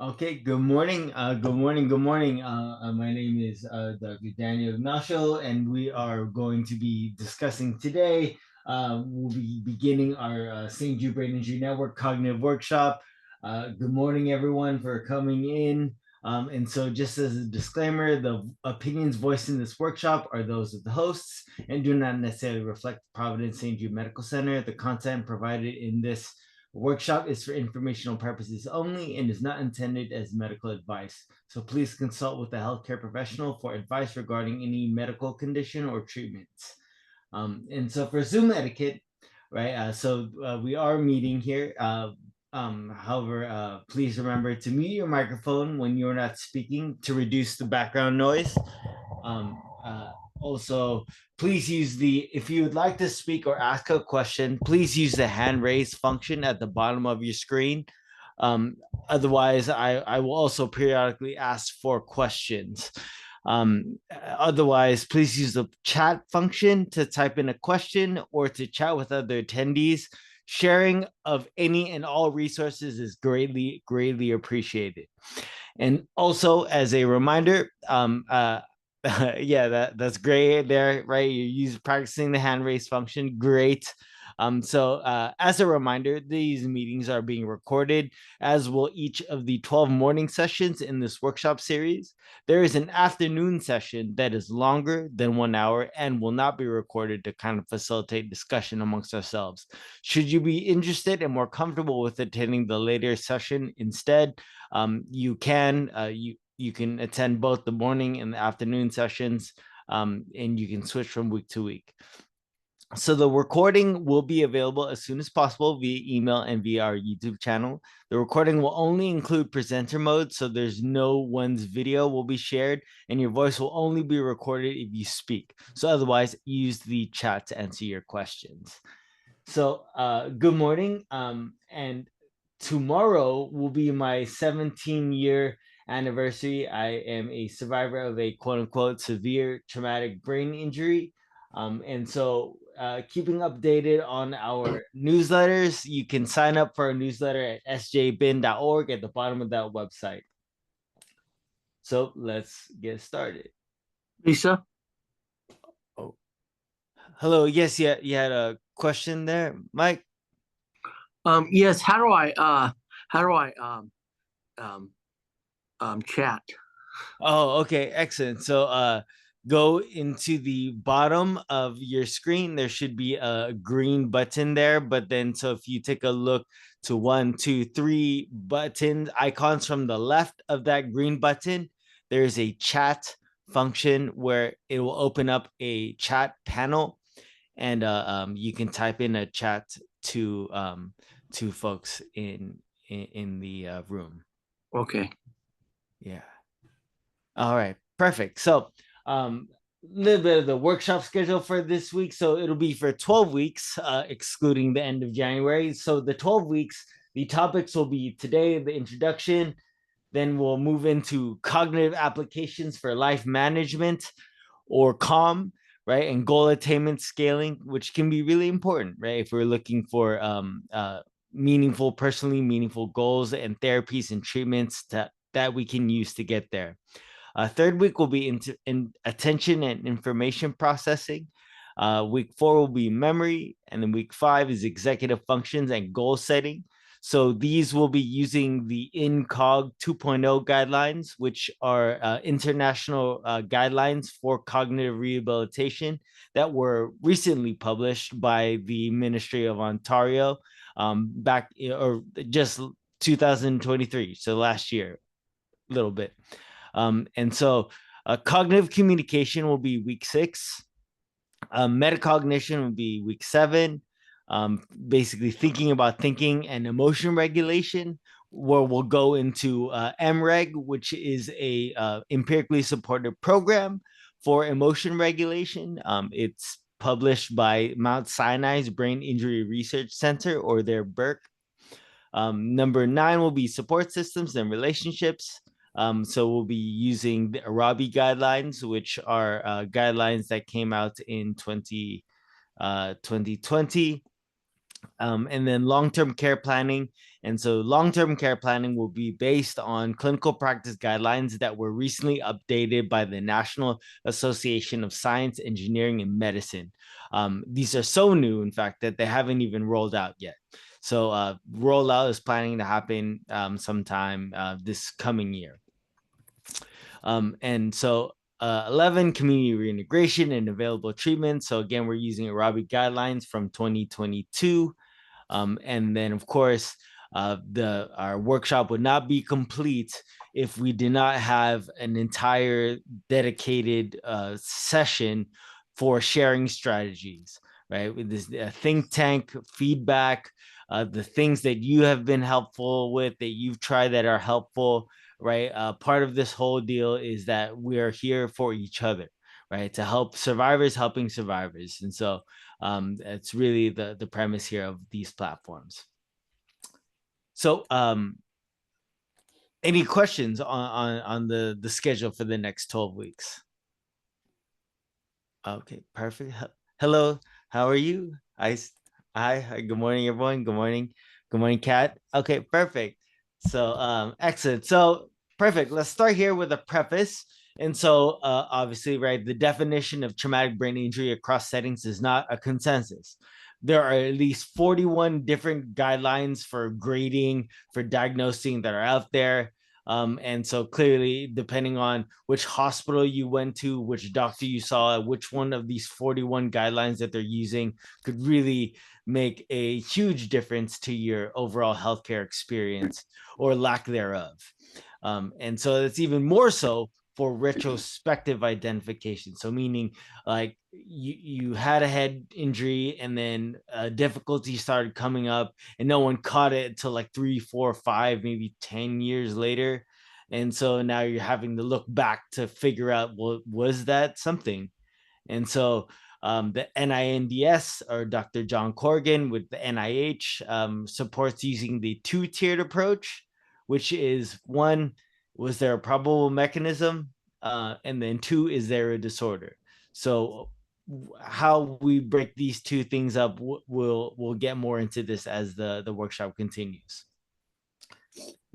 Okay, good morning. Good morning. My name is Dr. Daniel Ignacio, and we are going to be discussing today. We'll be beginning our St. Jude Brain Injury Network Cognitive Workshop. Good morning, everyone, for coming in. And so, just as a disclaimer, the opinions voiced in this workshop are those of the hosts and do not necessarily reflect Providence St. Jude Medical Center. The content provided in this workshop is for informational purposes only and is not intended as medical advice. So please consult with a healthcare professional for advice regarding any medical condition or treatments. And so for Zoom etiquette, right? We are meeting here. However, please remember to mute your microphone when you're not speaking to reduce the background noise. Um, uh, Also, please use if you would like to speak or ask a question, please use the hand raise function at the bottom of your screen. Um, Otherwise, I will also periodically ask for questions. Otherwise, please use the chat function to type in a question or to chat with other attendees. Sharing of any and all resources is greatly appreciated. And also, as a reminder, yeah, that's great there, right? You're practicing the hand raise function. Great. As a reminder, these meetings are being recorded, as will each of the 12 morning sessions in this workshop series. There is an afternoon session that is longer than 1 hour and will not be recorded to kind of facilitate discussion amongst ourselves. Should you be interested and more comfortable with attending the later session instead, you can attend both the morning and the afternoon sessions, and you can switch from week to week. So the recording will be available as soon as possible via email and via our YouTube channel. The recording will only include presenter mode, so there's no one's video will be shared, and your voice will only be recorded if you speak. So otherwise, use the chat to answer your questions. So good morning, and tomorrow will be my 17-year anniversary. I am a survivor of a quote unquote severe traumatic brain injury. Keeping updated on our newsletters, you can sign up for a newsletter at sjbin.org at the bottom of that website. So let's get started. Lisa? Oh, hello. Yes, yeah, you had a question there, Mike? Yes. How do I chat? Oh, okay, excellent. So go into the bottom of your screen. There should be a green button there, but then so if you take a look to 1, 2, 3 button icons from the left of that green button, there's a chat function where it will open up a chat panel, and you can type in a chat to folks in the room. Okay. Yeah. All right, perfect. So, little bit of the workshop schedule for this week. So it'll be for 12 weeks, excluding the end of January. So the 12 weeks, the topics will be today, the introduction, then we'll move into cognitive applications for life management, or CALM, right? And goal attainment scaling, which can be really important, right? If we're looking for personally meaningful goals and therapies and treatments that we can use to get there. Third week will be in attention and information processing. Week 4 will be memory, and then week 5 is executive functions and goal setting. So these will be using the INCOG 2.0 guidelines, which are international guidelines for cognitive rehabilitation that were recently published by the Ministry of Ontario back or just 2023, so last year, a little bit. Cognitive communication will be week 6. Metacognition will be week 7. Basically, thinking about thinking and emotion regulation, where we'll go into MREG, which is a empirically supported program for emotion regulation. It's published by Mount Sinai's Brain Injury Research Center, or their BERC. Number 9 will be support systems and relationships. So we'll be using the Arabi guidelines, which are guidelines that came out in 2020. And then long-term care planning. And so long-term care planning will be based on clinical practice guidelines that were recently updated by the National Association of Science, Engineering, and Medicine. These are so new, in fact, that they haven't even rolled out yet. So rollout is planning to happen sometime this coming year. And so 11, community reintegration and available treatment. So again, we're using Arabic guidelines from 2022. And then, of course, our workshop would not be complete if we did not have an entire dedicated session for sharing strategies, right? With this think tank feedback, the things that you have been helpful with, that you've tried that are helpful, right? Part of this whole deal is that we are here for each other, right? To help survivors helping survivors. And so it's really the premise here of these platforms. So any questions on the schedule for the next 12 weeks? Okay, perfect. Hello, how are you? Hi, good morning, everyone. Good morning, Kat. Okay, perfect. So excellent. So perfect. Let's start here with a preface. And so obviously, right, the definition of traumatic brain injury across settings is not a consensus. There are at least 41 different guidelines for grading, for diagnosing that are out there. And so clearly, depending on which hospital you went to, which doctor you saw, which one of these 41 guidelines that they're using could really make a huge difference to your overall healthcare experience or lack thereof. And so it's even more so for retrospective identification. So meaning like you had a head injury and then difficulty started coming up and no one caught it until like 3, 4, 5, maybe 10 years later. And so now you're having to look back to figure out, well, was that something? And so the NINDS, or Dr. John Corrigan with the NIH, supports using the two-tiered approach, which is one, was there a probable mechanism? And then two, is there a disorder? So how we break these two things up, we'll get more into this as the workshop continues.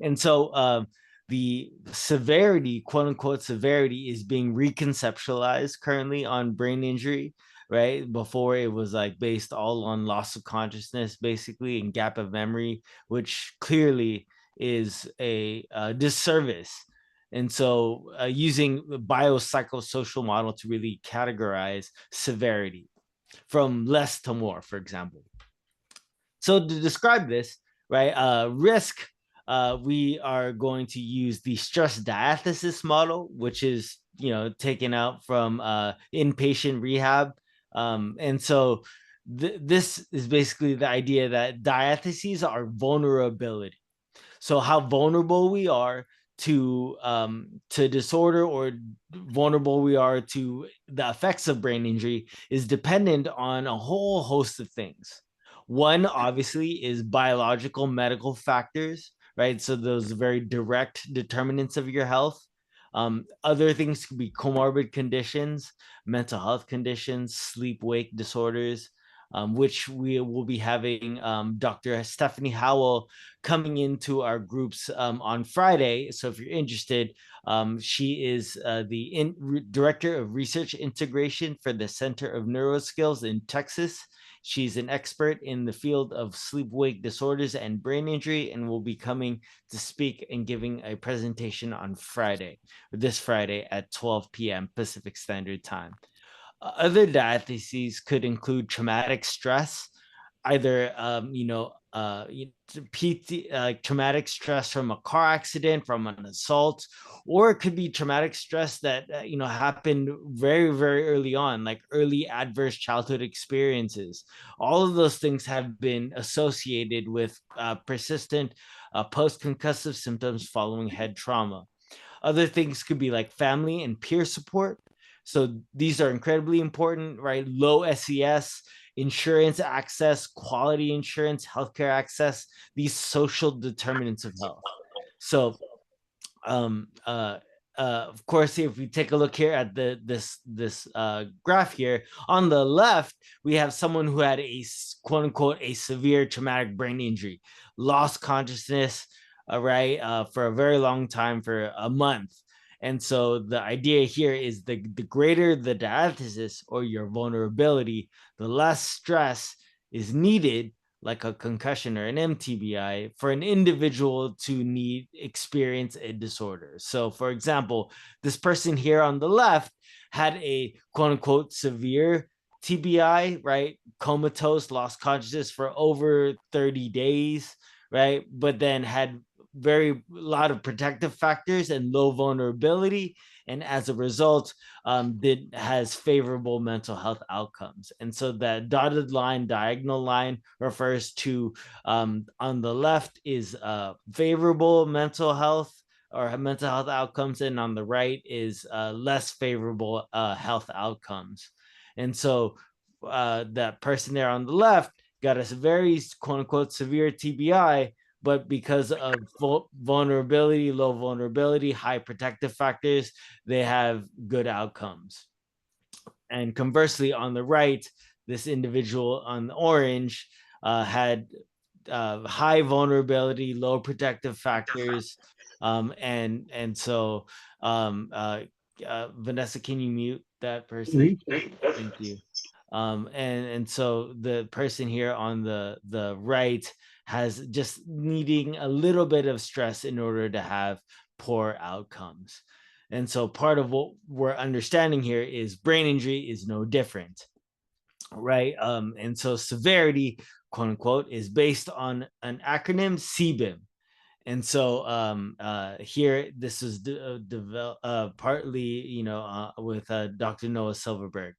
And so the severity, quote unquote, severity is being reconceptualized currently on brain injury, right? Before it was like based all on loss of consciousness, basically, and gap of memory, which clearly is a disservice. And so using the biopsychosocial model to really categorize severity from less to more, for example. So to describe this, right, risk, we are going to use the stress diathesis model, which is, taken out from inpatient rehab. And so this is basically the idea that diatheses are vulnerability. So how vulnerable we are to disorder, or vulnerable we are to the effects of brain injury, is dependent on a whole host of things. One, obviously, is biological medical factors, right? So those very direct determinants of your health. Other things could be comorbid conditions, mental health conditions, sleep wake disorders, which we will be having Dr. Stephanie Howell coming into our groups on Friday. So if you're interested, she is the Director of Research Integration for the Center of Neuroskills in Texas. She's an expert in the field of sleep-wake disorders and brain injury, and will be coming to speak and giving a presentation on this Friday at 12 p.m. Pacific Standard Time. Other diatheses could include traumatic stress, either traumatic stress from a car accident, from an assault, or it could be traumatic stress that happened very, very early on, like early adverse childhood experiences. All of those things have been associated with persistent post-concussive symptoms following head trauma. Other things could be like family and peer support. So these are incredibly important, right? Low SES, insurance access, quality insurance, healthcare access, these social determinants of health. So of course, if we take a look here at this graph here, on the left, we have someone who had a quote unquote a severe traumatic brain injury, lost consciousness, for a very long time, for a month. And so the idea here is the greater the diathesis or your vulnerability, the less stress is needed, like a concussion or an MTBI, for an individual to experience a disorder. So, for example, this person here on the left had a quote unquote severe TBI, right? Comatose, lost consciousness for over 30 days, right? But then had very lot of protective factors and low vulnerability, and as a result has favorable mental health outcomes. And so that dotted line, diagonal line, refers to on the left is favorable mental health or mental health outcomes, and on the right is less favorable health outcomes. And so that person there on the left got a very quote unquote severe TBI, but because of vulnerability, low vulnerability, high protective factors, they have good outcomes. And conversely, on the right, this individual on the orange had high vulnerability, low protective factors, and so Vanessa, can you mute that person? Thank you. And so the person here on the right has just needing a little bit of stress in order to have poor outcomes. And so part of what we're understanding here is brain injury is no different, right? And so severity, quote unquote, is based on an acronym CBIM. And so here, this is partly, with Dr. Noah Silverberg.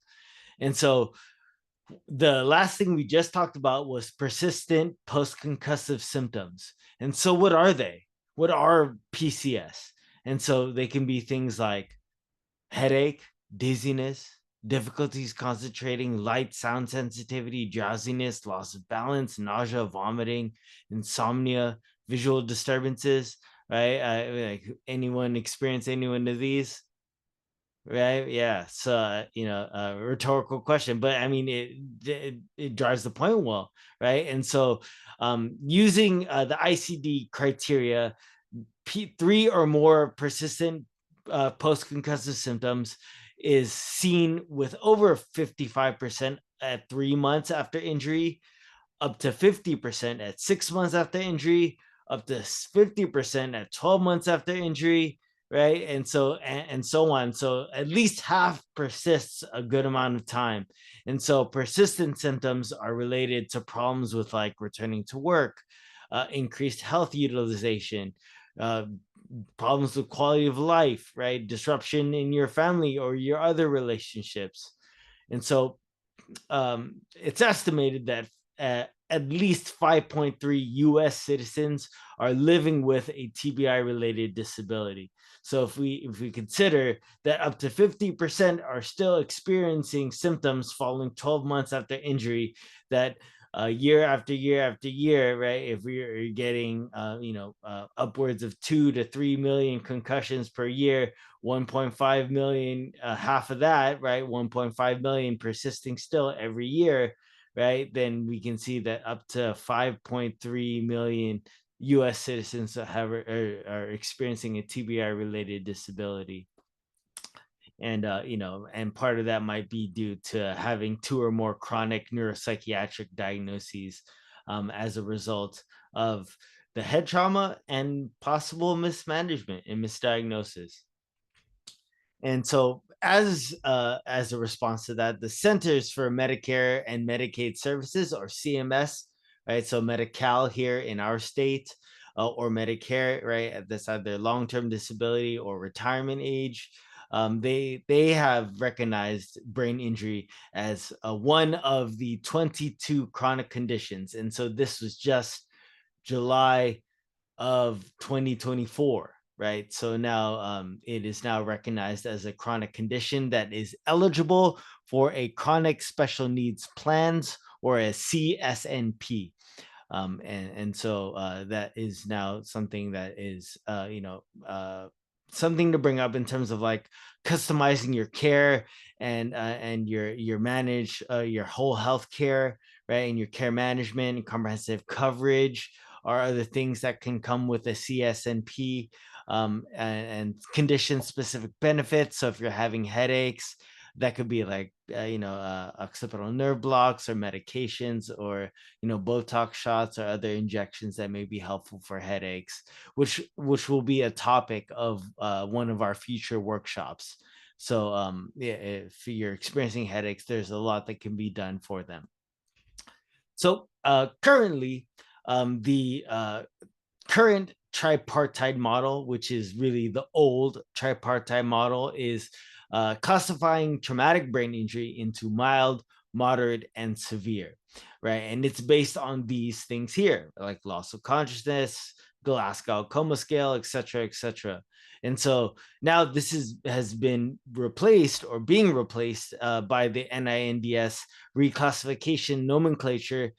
And so the last thing we just talked about was persistent post-concussive symptoms. And so what are they? What are PCS? And so they can be things like headache, dizziness, difficulties concentrating, light sound sensitivity, drowsiness, loss of balance, nausea, vomiting, insomnia, visual disturbances, right? Like anyone experience any one of these? Right. Yeah. So, a rhetorical question, but I mean, it drives the point well, right? And so, using the ICD criteria, three or more persistent post-concussive symptoms is seen with over 55% at 3 months after injury, up to 50% at 6 months after injury, up to 50% at 12 months after injury, right? And so on. So at least half persists a good amount of time. And so persistent symptoms are related to problems with like returning to work, increased health utilization, uh, problems with quality of life, right? Disruption in your family or your other relationships. And so it's estimated that at least 5.3 US citizens are living with a TBI related disability. So if we consider that up to 50% are still experiencing symptoms following 12 months after injury, that year after year after year, right? If we're getting, upwards of 2 to 3 million concussions per year, 1.5 million, half of that, right? 1.5 million persisting still every year, right? Then we can see that up to 5.3 million US citizens are experiencing a TBI related disability. And and part of that might be due to having 2 or more chronic neuropsychiatric diagnoses as a result of the head trauma and possible mismanagement and misdiagnosis. And so as a response to that, the Centers for Medicare and Medicaid Services, or CMS, right? So Medi-Cal here in our state, or Medicare, right? That's either long-term disability or retirement age. They have recognized brain injury as one of the 22 chronic conditions. And so this was just July of 2024, right? So now it is now recognized as a chronic condition that is eligible for a chronic special needs plans, or a CSNP. And so that is now something that is something to bring up in terms of like customizing your care and your manage your whole health care, right? And your care management and comprehensive coverage are other things that can come with a CSNP, and condition specific benefits. So if you're having headaches, that could be like occipital nerve blocks or medications, or Botox shots or other injections that may be helpful for headaches, which will be a topic of one of our future workshops. So yeah, if you're experiencing headaches, there's a lot that can be done for them. So currently, the current tripartite model, which is really the old tripartite model, is classifying traumatic brain injury into mild, moderate, and severe, right? And it's based on these things here, like loss of consciousness, Glasgow Coma Scale, etc., etc. And so now this has been replaced or being replaced by the NINDS reclassification nomenclature,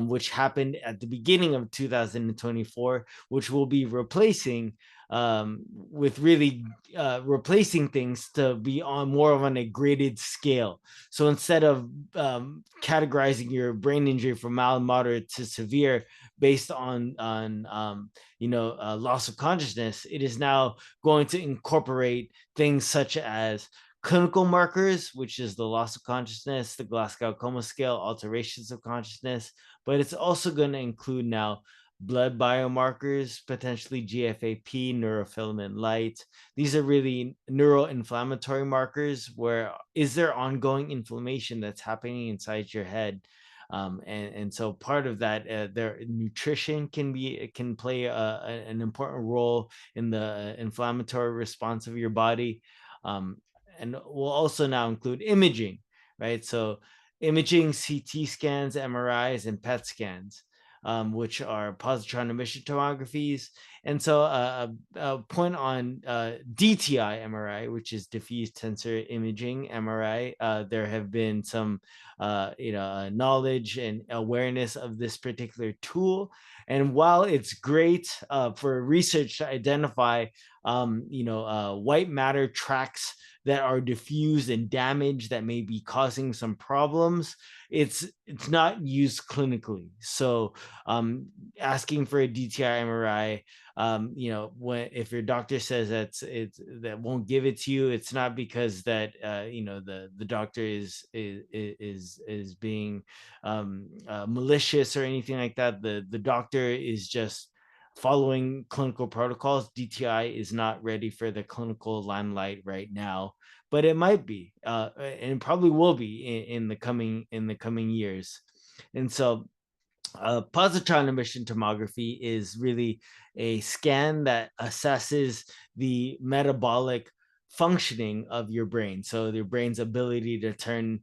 which happened at the beginning of 2024, which will be replacing with really replacing things to be on more of on a graded scale. So instead of categorizing your brain injury from mild, moderate to severe based on loss of consciousness, it is now going to incorporate things such as clinical markers, which is the loss of consciousness, the Glasgow Coma Scale, alterations of consciousness, but it's also going to include now blood biomarkers, potentially GFAP, neurofilament light. These are really neuroinflammatory markers. Where is there ongoing inflammation that's happening inside your head? And so part of that, their nutrition can play an important role in the inflammatory response of your body. And we'll also now include imaging, right? So imaging, CT scans, MRIs, and PET scans, which are positron emission tomographies. And so a point on DTI MRI, which is diffuse tensor imaging MRI. There have been some knowledge and awareness of this particular tool. And while it's great for research to identify white matter tracks that are diffused and damaged that may be causing some problems, it's not used clinically. So asking for a DTI MRI, when if your doctor says that won't give it to you, it's not because that the doctor is being malicious or anything like that. The doctor is just following clinical protocols. DTI is not ready for the clinical limelight right now, but it might be, and probably will be in the coming years. And so positron emission tomography is really a scan that assesses the metabolic functioning of your brain. So your brain's ability to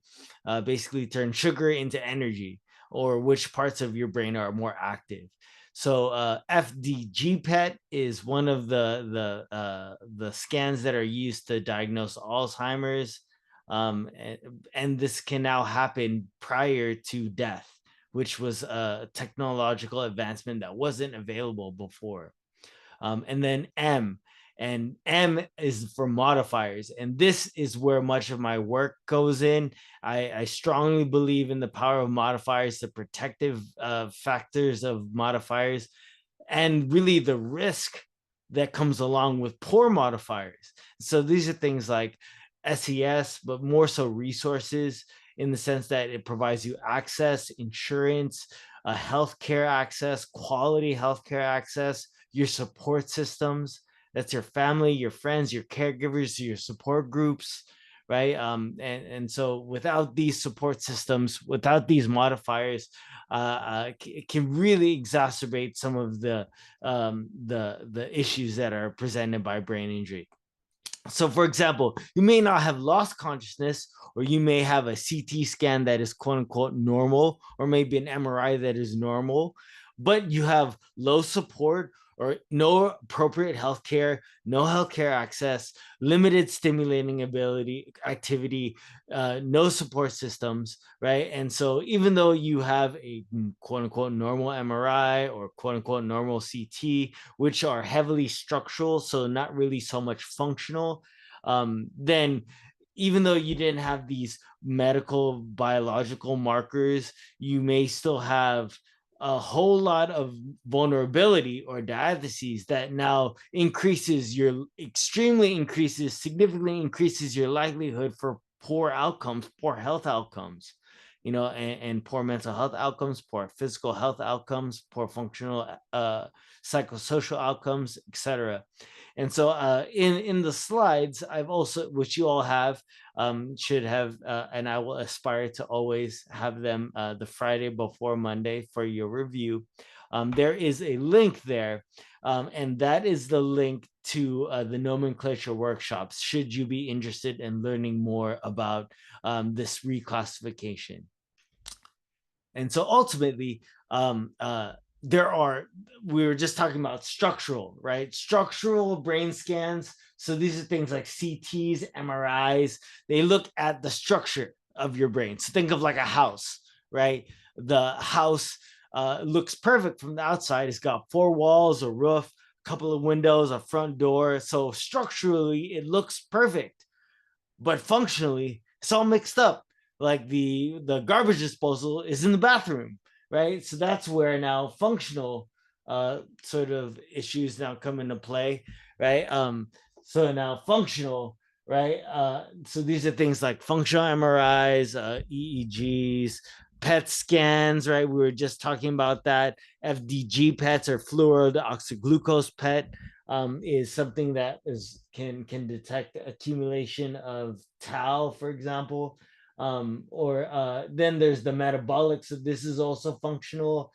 basically turn sugar into energy, or which parts of your brain are more active. So FDG PET is one of the scans that are used to diagnose Alzheimer's, and this can now happen prior to death, which was a technological advancement that wasn't available before. And then M is for modifiers. And this is where much of my work goes in. I strongly believe in the power of modifiers, the protective factors of modifiers, and really the risk that comes along with poor modifiers. So these are things like SES, but more so resources, in the sense that it provides you access, insurance, healthcare access, quality healthcare access, your support systems. That's your family, your friends, your caregivers, your support groups, right? And so without these support systems, without these modifiers, it can really exacerbate some of the issues that are presented by brain injury. So, for example, you may not have lost consciousness, or you may have a CT scan that is quote unquote normal, or maybe an MRI that is normal, but you have low support or no appropriate healthcare, no healthcare access, limited stimulating ability, activity, no support systems, right? And so even though you have a quote unquote normal MRI or quote unquote normal CT, which are heavily structural, so not really so much functional, then even though you didn't have these medical biological markers, you may still have a whole lot of vulnerability or diatheses that now significantly increases your likelihood for poor outcomes, poor health outcomes, and poor mental health outcomes, poor physical health outcomes, poor functional psychosocial outcomes, etc. And so in the slides, I've also, which you all have, should have, and I will aspire to always have them the Friday before Monday for your review. There is a link there, and that is the link to the nomenclature workshops, should you be interested in learning more about this reclassification. And so ultimately, we were just talking about structural, right? Structural brain scans. So these are things like CTs, MRIs. They look at the structure of your brain. So think of like a house, right? The house looks perfect from the outside. It's got 4 walls, a roof, a couple of windows, a front door. So structurally, it looks perfect, but functionally, it's all mixed up. Like the garbage disposal is in the bathroom, right? So that's where now functional sort of issues now come into play, right? So now functional, right? So these are things like functional MRIs, EEGs, PET scans, right? We were just talking about that. FDG PETs or fluorodeoxyglucose PET, is something that can detect accumulation of tau, for example. Or then there's the metabolic. So this is also functional.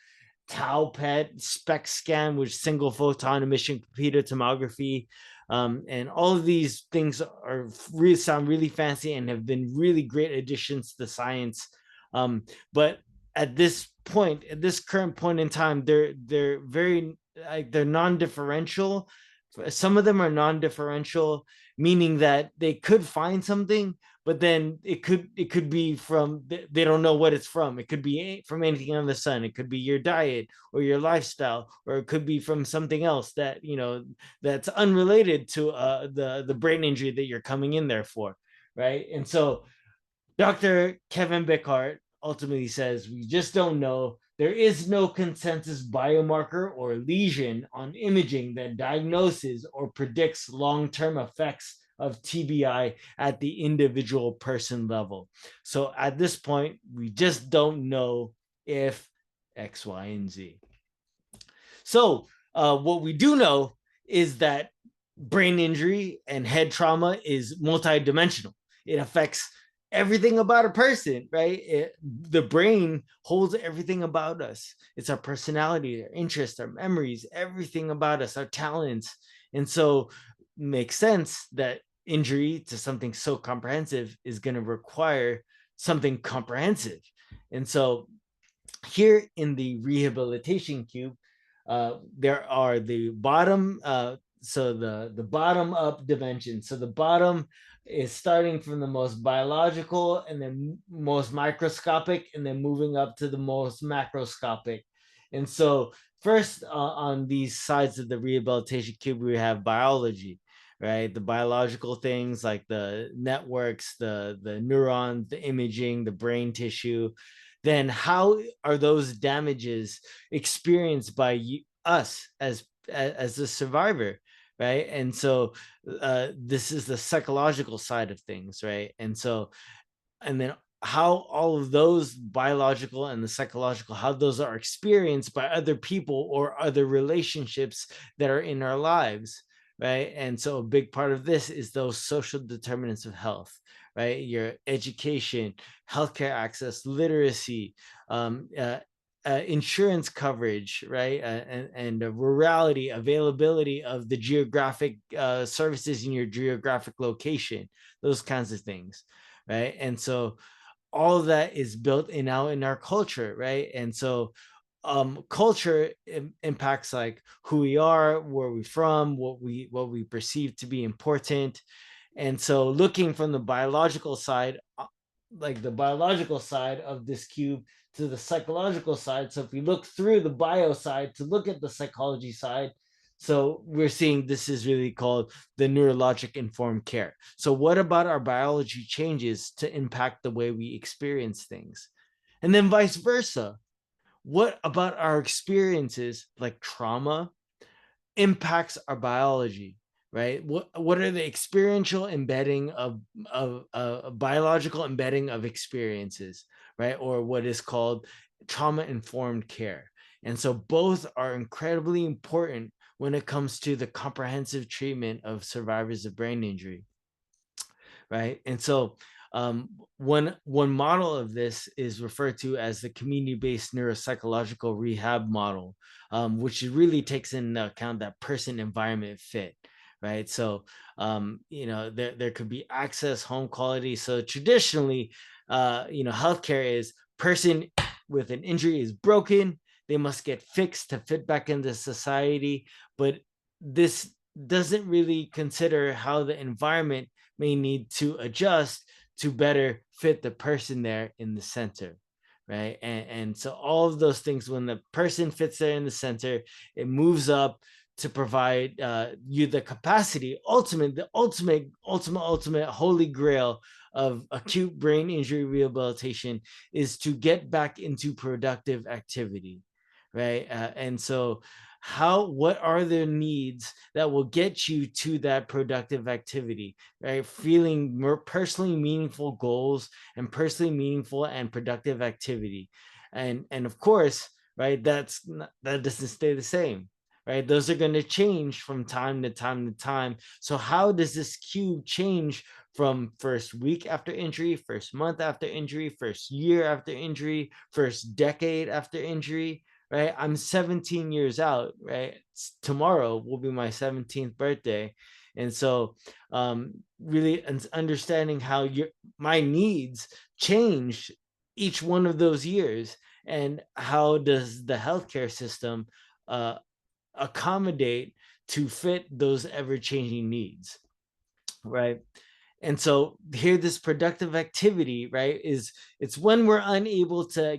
Tau PET, SPECT scan, which single photon emission computed tomography. And all of these things sound really fancy and have been really great additions to science. But at this current point in time, they're very, like, they're non-differential. Some of them are non-differential, meaning that they could find something, but then it could be from, they don't know what it's from. It could be from anything on the sun. It could be your diet or your lifestyle, or it could be from something else that that's unrelated to the brain injury that you're coming in there for, right? And so Dr. Kevin Bickart ultimately says, we just don't know. There is no consensus biomarker or lesion on imaging that diagnoses or predicts long-term effects of TBI at the individual person level. So at this point, we just don't know if X, Y, and Z. So what we do know is that brain injury and head trauma is multidimensional. It affects everything about a person, right? The brain holds everything about us. It's our personality, our interests, our memories, everything about us, our talents. And so it makes sense that injury to something so comprehensive is going to require something comprehensive. And so here in the rehabilitation cube, there are the bottom, so the bottom up dimension. So the bottom is starting from the most biological and then most microscopic, and then moving up to the most macroscopic. And so first, on these sides of the rehabilitation cube, we have biology, right? The biological things like the networks, the neurons, the imaging, the brain tissue. Then how are those damages experienced by us as the survivor, right? And so this is the psychological side of things, right? And so, and then how all of those biological and the psychological, how those are experienced by other people or other relationships that are in our lives, right? And so a big part of this is those social determinants of health, right? Your education, healthcare access, literacy, insurance coverage, right? And rurality, availability of the geographic services in your geographic location, those kinds of things, right? And so all of that is built in now in our culture, right? And so culture impacts like who we are, where we're from, what we perceive to be important. And so looking from the biological side, like the biological side of this cube, to the psychological side. So if we look through the bio side to look at the psychology side, so we're seeing this is really called the neurologic informed care. So what about our biology changes to impact the way we experience things? And then vice versa. What about our experiences like trauma impacts our biology, right? What are the experiential embedding of biological embedding of experiences, right? Or what is called trauma informed care. And so both are incredibly important when it comes to the comprehensive treatment of survivors of brain injury, right? And so one model of this is referred to as the community-based neuropsychological rehab model, which really takes into account that person environment fit, right? So there could be access, home quality. So traditionally, healthcare is person with an injury is broken, they must get fixed to fit back into society. But this doesn't really consider how the environment may need to adjust to better fit the person there in the center, right? And so all of those things, when the person fits there in the center, it moves up to provide you the capacity, ultimate holy grail of acute brain injury rehabilitation is to get back into productive activity, right? And so what are the needs that will get you to that productive activity, right? Feeling more personally meaningful goals and personally meaningful and productive activity. And of course, right, that doesn't stay the same, right? Those are going to change from time to time to time. So how does this cube change from first week after injury, first month after injury, first year after injury, first decade after injury, right? I'm 17 years out, right? Tomorrow will be my 17th birthday. And so really understanding how my needs change each one of those years, and how does the healthcare system accommodate to fit those ever-changing needs, right? And so here, this productive activity, right, is it's when we're unable to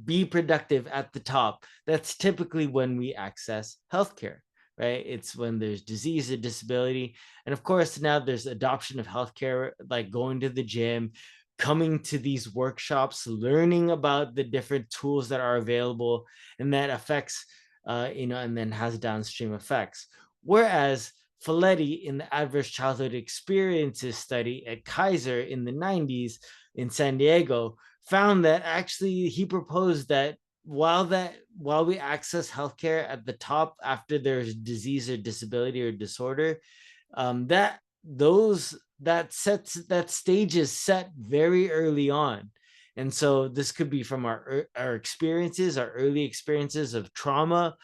be productive at the top. That's typically when we access healthcare, right? It's when there's disease or disability. And of course, now there's adoption of healthcare, like going to the gym, coming to these workshops, learning about the different tools that are available, and that affects, and then has downstream effects. Whereas Folletti, in the Adverse Childhood Experiences study at Kaiser in the 90s in San Diego, found that actually he proposed that while we access healthcare at the top after there's disease or disability or disorder, that stage is set very early on. And so this could be from our experiences, our early experiences of trauma,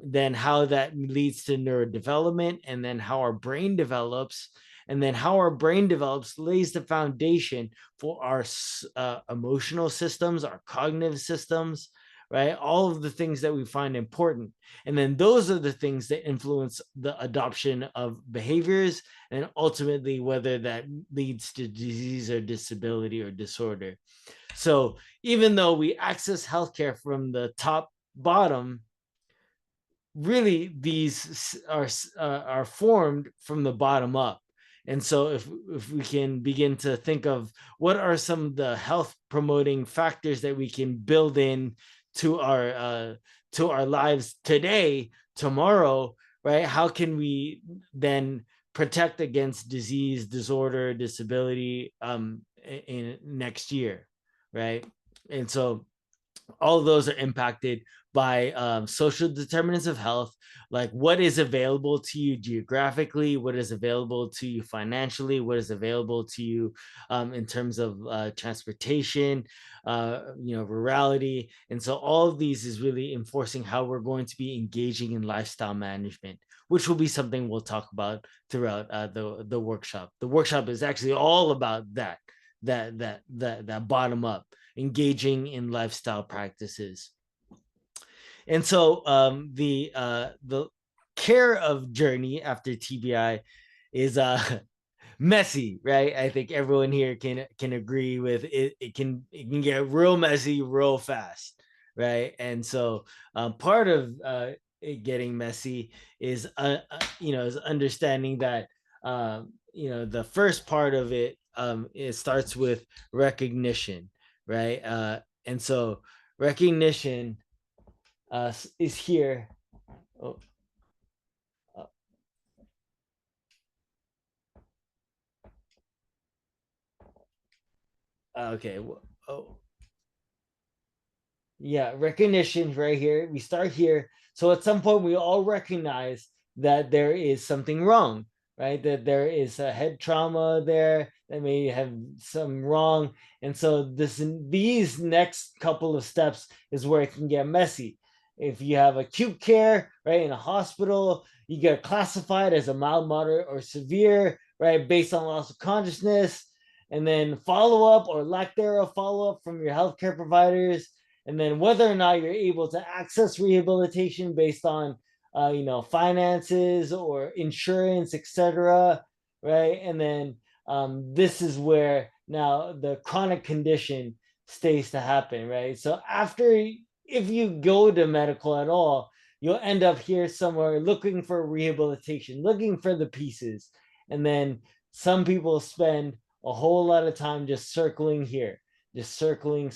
then how that leads to neurodevelopment, and then how our brain develops, and then how our brain develops lays the foundation for our emotional systems, our cognitive systems, right? All of the things that we find important. And then those are the things that influence the adoption of behaviors, and ultimately whether that leads to disease or disability or disorder. So even though we access healthcare from the top bottom, really these are formed from the bottom up. And so if we can begin to think of what are some of the health promoting factors that we can build in to our lives today, tomorrow, right? How can we then protect against disease, disorder, disability in next year, right? And so all of those are impacted by social determinants of health, like what is available to you geographically, what is available to you financially, what is available to you in terms of transportation, rurality. And so all of these is really enforcing how we're going to be engaging in lifestyle management, which will be something we'll talk about throughout the workshop. The workshop is actually all about that bottom up, engaging in lifestyle practices. And so the care of journey after TBI is messy, right? I think everyone here can agree with it. It can get real messy real fast, right? And so part of it getting messy is is understanding that the first part of it, it starts with recognition, right? And so recognition is here. Oh, uh, okay. Oh, yeah, recognition right here. We start here. So at some point, we all recognize that there is something wrong, right? That there is a head trauma there that may have some wrong. And so these next couple of steps is where it can get messy. If you have acute care, right, in a hospital, you get classified as a mild, moderate, or severe, right, based on loss of consciousness. And then follow up or lack thereof follow up from your healthcare providers, and then whether or not you're able to access rehabilitation based on finances or insurance, etc., right? And then this is where now the chronic condition stays to happen, right? So after, if you go to medical at all, you'll end up here somewhere looking for rehabilitation, looking for the pieces. And then some people spend a whole lot of time just circling here, just circling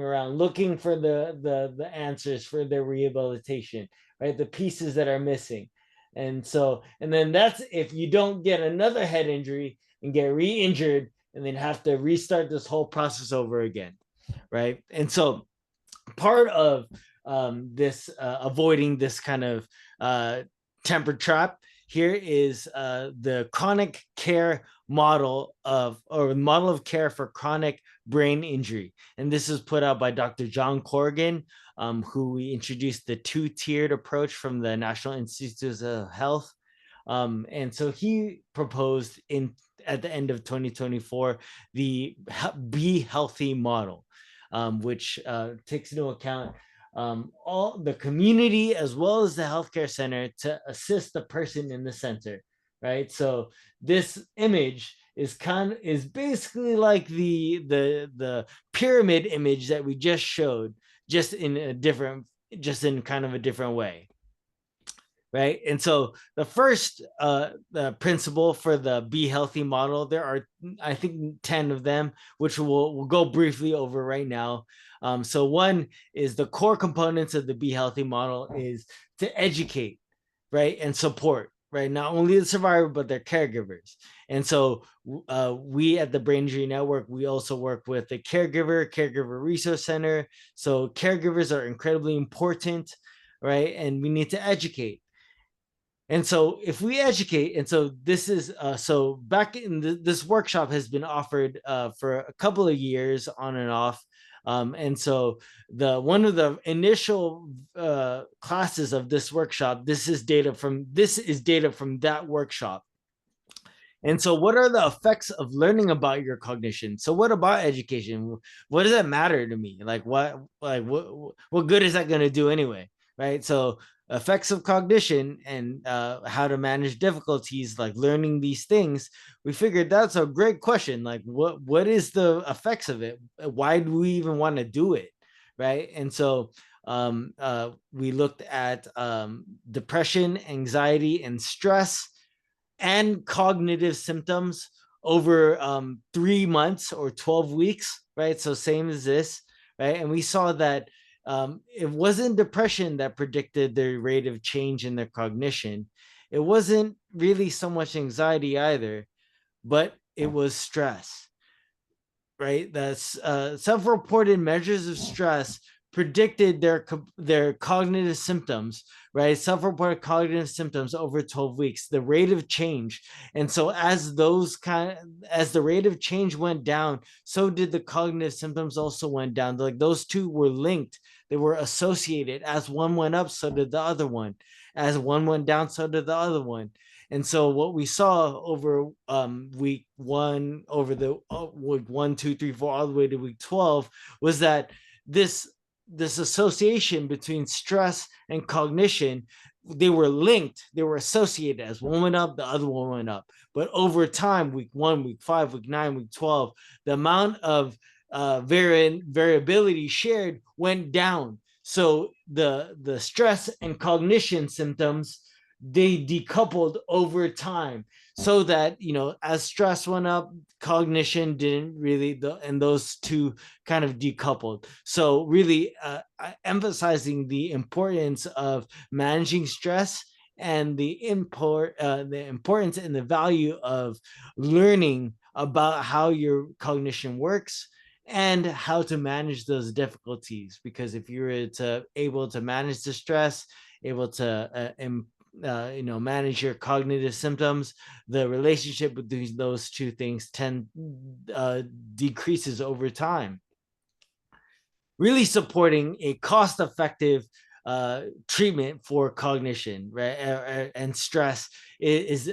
around, looking for the answers for their rehabilitation, right? The pieces that are missing. And so, and then that's if you don't get another head injury and get re-injured and then have to restart this whole process over again, right? And so part of this avoiding this kind of temper trap here is the chronic care model of care for chronic brain injury. And this is put out by Dr. John Corrigan, who we introduced the two-tiered approach from the National Institutes of Health. And so he proposed at the end of 2024 the Be Healthy model, which takes into account all the community as well as the healthcare center to assist the person in the center, right? So this image is basically like the pyramid image that we just showed, just in kind of a different way, right? And so the first the principle for the Be Healthy model, there are, I think, 10 of them, which we'll go briefly over right now. So one is the core components of the Be Healthy model is to educate, right, and support, right, not only the survivor but their caregivers. And so we at the Brain Injury Network, we also work with the caregiver resource center. So caregivers are incredibly important, right, and we need to educate. And so if we educate, and so this is so back in this workshop has been offered for a couple of years on and off. And so the one of the initial classes of this workshop, this is data from that workshop. And so what are the effects of learning about your cognition? So what about education? What does that matter to me? What good is that going to do anyway? Right? So effects of cognition and how to manage difficulties like learning these things, we figured that's a great question. Like what is the effects of it? Why do we even want to do it? Right? And so we looked at depression, anxiety, and stress and cognitive symptoms over 3 months or 12 weeks, right? So same as this, right? And we saw that it wasn't depression that predicted the rate of change in their cognition. It wasn't really so much anxiety either, but it was stress, right? That's self-reported measures of stress predicted their cognitive symptoms, right? Self-reported cognitive symptoms over 12 weeks, the rate of change. And so as the rate of change went down, so did the cognitive symptoms also went down. Like those two were linked. They were associated. As one went up, so did the other one. As one went down, so did the other one. And so what we saw over week one, over the week 1, 2, 3, 4, all the way to week 12, was that this this association between stress and cognition, they were linked, they were associated. As one went up, the other one went up. But over time, week 1, week 5, week 9, week 12, the amount of variability shared went down. So the stress and cognition symptoms, they decoupled over time, so that, as stress went up, cognition didn't really, and those two kind of decoupled. So really, emphasizing the importance of managing stress, and the importance and the value of learning about how your cognition works and how to manage those difficulties. Because if you're able to manage the stress, able to manage your cognitive symptoms, the relationship between those two things decreases over time, really supporting a cost-effective treatment for cognition, right? And stress is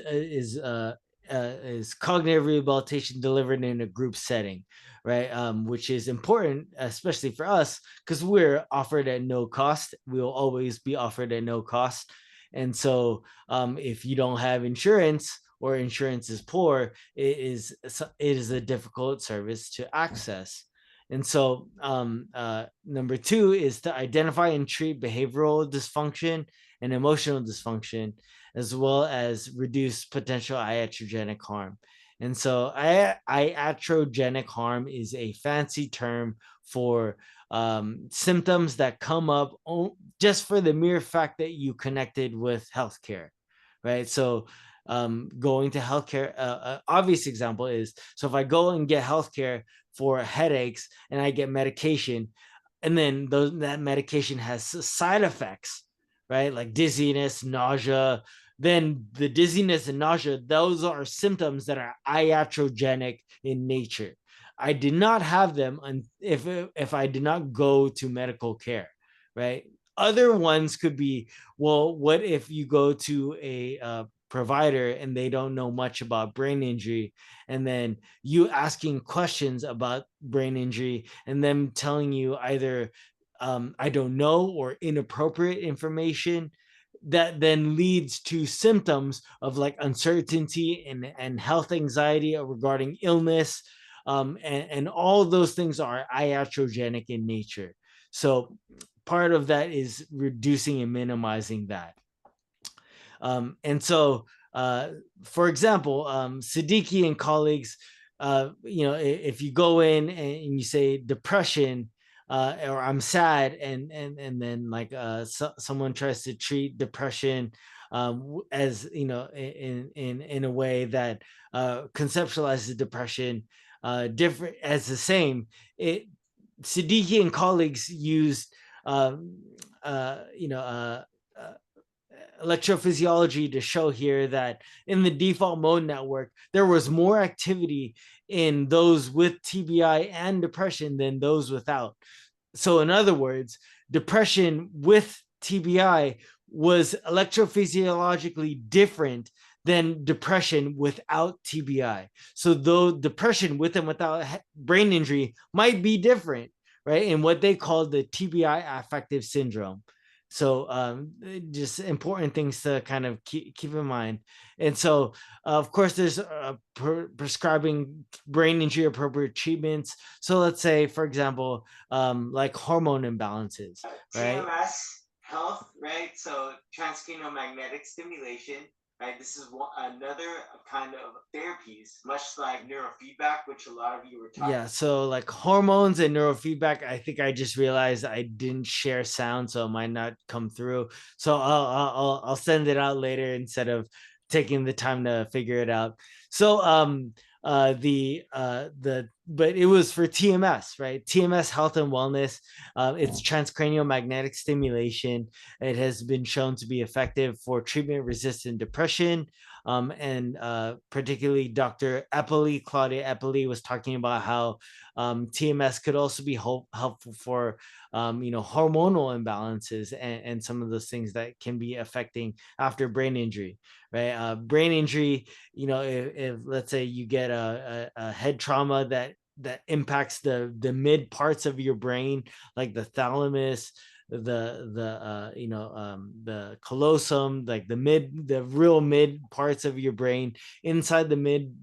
cognitive rehabilitation delivered in a group setting, right? Which is important, especially for us, because we're offered at no cost. We'll always be offered at no cost. And so, if you don't have insurance, or insurance is poor, it is a difficult service to access. And so, number 2 is to identify and treat behavioral dysfunction and emotional dysfunction, as well as reduce potential iatrogenic harm. And so, iatrogenic harm is a fancy term for symptoms that come up just for the mere fact that you connected with healthcare, right? So, going to healthcare, obvious example is, so if I go and get healthcare for headaches and I get medication, and then that medication has side effects, right? Like dizziness, nausea. Then the dizziness and nausea, those are symptoms that are iatrogenic in nature. I did not have them if I did not go to medical care, right? Other ones could be, well, what if you go to a provider and they don't know much about brain injury, and then you asking questions about brain injury and them telling you either I don't know, or inappropriate information, that then leads to symptoms of like uncertainty and health anxiety regarding illness, and all of those things are iatrogenic in nature. So part of that is reducing and minimizing that. And so, for example, Siddiqui and colleagues, if you go in and you say depression, or I'm sad, and then like someone tries to treat depression, as in a way that conceptualizes depression different as the same. Siddiqui and colleagues used um, uh, you know uh, uh, electrophysiology to show here that in the default mode network, there was more activity in those with TBI and depression than those without. So, in other words, depression with TBI was electrophysiologically different than depression without TBI. So, though depression with and without brain injury might be different, right, in what they call the TBI affective syndrome. So, just important things to kind of keep in mind. And so, of course, there's prescribing brain injury appropriate treatments. So let's say, for example, like hormone imbalances, right? TMS health, right? So transcranial magnetic stimulation, right? This is another kind of therapies, much like neurofeedback, which a lot of you were talking. Yeah, so like hormones and neurofeedback, I think I just realized I didn't share sound, so it might not come through. So I'll send it out later instead of taking the time to figure it out. So but it was for TMS, right? TMS health and wellness. It's transcranial magnetic stimulation. It has been shown to be effective for treatment resistant depression. And particularly Dr. Eppley, Claudia Eppley, was talking about how TMS could also be helpful for hormonal imbalances, and some of those things that can be affecting after brain injury, right? Brain injury, if let's say you get a head trauma that that impacts the mid parts of your brain, like the thalamus, the callosum, like the real mid parts of your brain. Inside the mid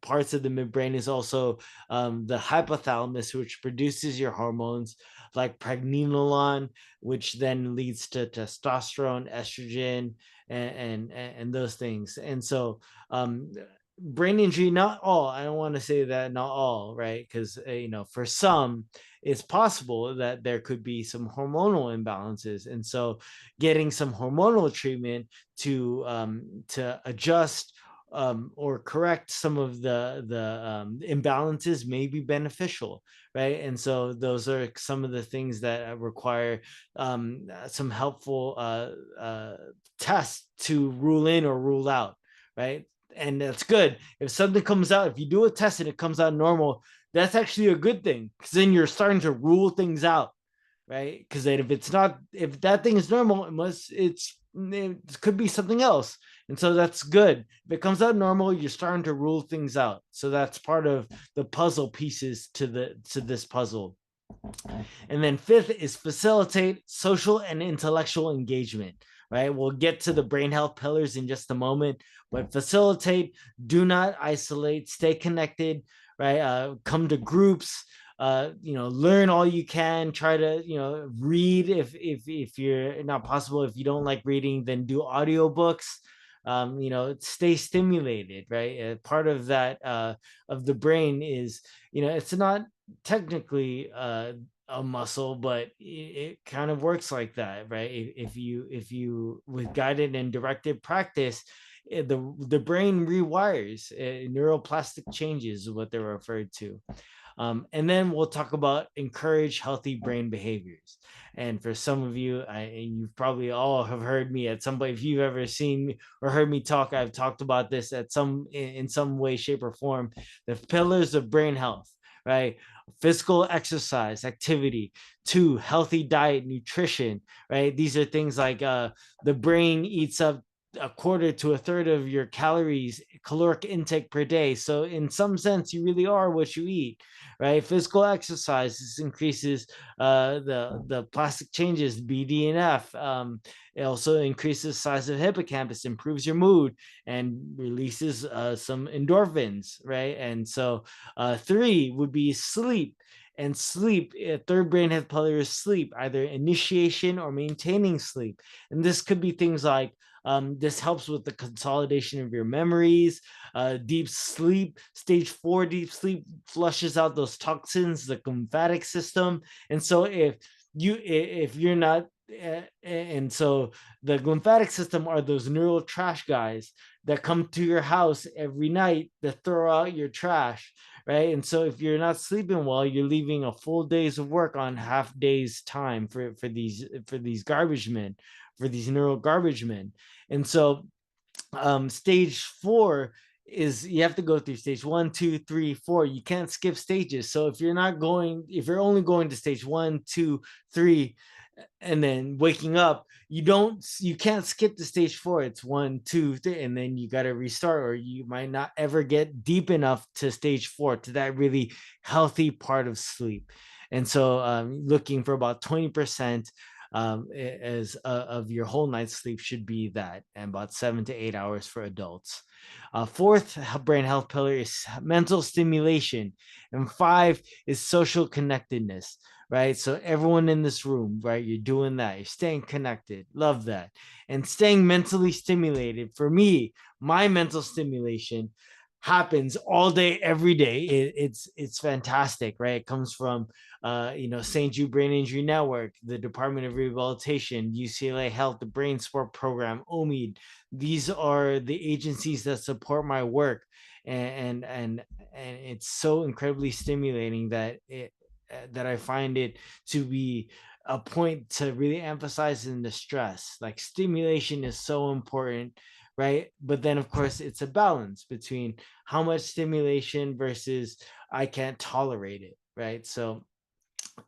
parts of the midbrain is also the hypothalamus, which produces your hormones like pregnenolone, which then leads to testosterone, estrogen, and those things. And so brain injury, not all, I don't want to say that not all, right? Because for some it's possible that there could be some hormonal imbalances, and so getting some hormonal treatment to adjust or correct some of the imbalances may be beneficial, right? And so those are some of the things that require some helpful tests to rule in or rule out, right? And that's good. If something comes out, if you do a test and it comes out normal, that's actually a good thing, because then you're starting to rule things out, right? Because if it's not, if that thing is normal, it could be something else, and so that's good. If it comes out normal, you're starting to rule things out. So that's part of the puzzle pieces to this puzzle. And then fifth is facilitate social and intellectual engagement, right? We'll get to the brain health pillars in just a moment, but facilitate, do not isolate, stay connected, right? Come to groups, learn all you can, try to, read if you're not possible. If you don't like reading, then do audiobooks. Stay stimulated, right? Part of that of the brain is, it's not technically a muscle, but it kind of works like that, right? If you with guided and directed practice, the brain rewires, neuroplastic changes is what they're referred to. And then we'll talk about encourage healthy brain behaviors. And for some of you, and you probably all have heard me at some point, if you've ever seen me or heard me talk, I've talked about this in some way, shape, or form. The pillars of brain health, right? Physical exercise, activity. 2, healthy diet, nutrition, right? These are things like the brain eats up a quarter to a third of your caloric intake per day. So in some sense, you really are what you eat, right? Physical exercise, this increases the plastic changes, BDNF. It also increases size of hippocampus, improves your mood, and releases some endorphins, right? And so 3 would be sleep. And sleep, third brain health pillar is sleep, either initiation or maintaining sleep. And this could be things like this helps with the consolidation of your memories. Deep sleep, stage 4 deep sleep flushes out those toxins, the lymphatic system. And so if you're not, and so the lymphatic system are those neural trash guys that come to your house every night to throw out your trash, right? And so if you're not sleeping well, you're leaving a full days of work on half days time for these garbage men, for these neural garbage men. And so stage 4 is you have to go through stage 1, 2, 3, 4. You can't skip stages. So if you're only going to stage 1, 2, 3, and then waking up, you can't skip to stage 4. It's 1, 2, 3, and then you got to restart, or you might not ever get deep enough to stage 4, to that really healthy part of sleep. And so looking for about 20% as of your whole night's sleep should be that, and about 7 to 8 hours for adults. Fourth brain health pillar is mental stimulation, and 5 is social connectedness, right? So everyone in this room, right, you're doing that, you're staying connected, love that. And staying mentally stimulated. For me, my mental stimulation happens all day, every day. It's fantastic, right? It comes from St. Jude Brain Injury Network, the Department of Rehabilitation, UCLA Health, the Brain Sport Program, OMID. These are the agencies that support my work, and it's so incredibly stimulating that I find it to be a point to really emphasize in the stress. Like, stimulation is so important, right? But then, of course, it's a balance between how much stimulation versus I can't tolerate it, right? So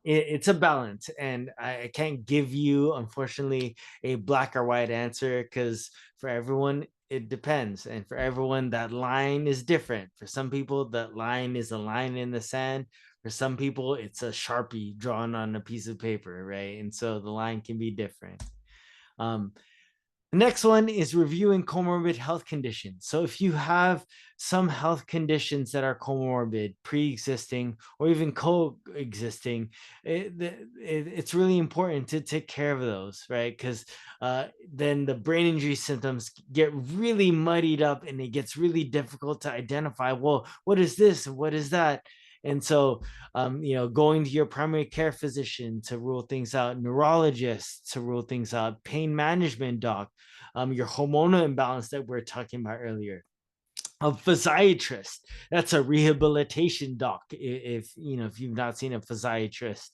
it's a balance, and I can't give you, unfortunately, a black or white answer, because for everyone it depends, and for everyone that line is different. For some people, that line is a line in the sand. For some people, it's a Sharpie drawn on a piece of paper, right? And so the line can be different. um, the next one is reviewing comorbid health conditions. So if you have some health conditions that are comorbid, pre-existing, or even coexisting, it's really important to take care of those, right? Because then the brain injury symptoms get really muddied up, and it gets really difficult to identify, well, what is this and what is that? And so, going to your primary care physician to rule things out, neurologists to rule things out, pain management doc, your hormonal imbalance that we are talking about earlier, a physiatrist. That's a rehabilitation doc. If you've not seen a physiatrist,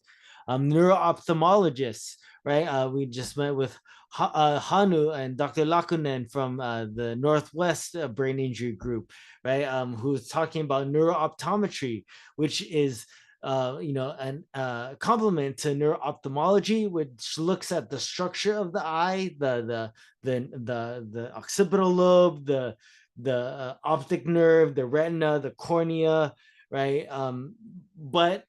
neuro-ophthalmologists, right? We just met with Hanu and Dr. Lakunen from the Northwest Brain Injury Group, right? Who's talking about neurooptometry, which is an complement to neuro-ophthalmology, which looks at the structure of the eye, the occipital lobe, the optic nerve, the retina, the cornea, right? But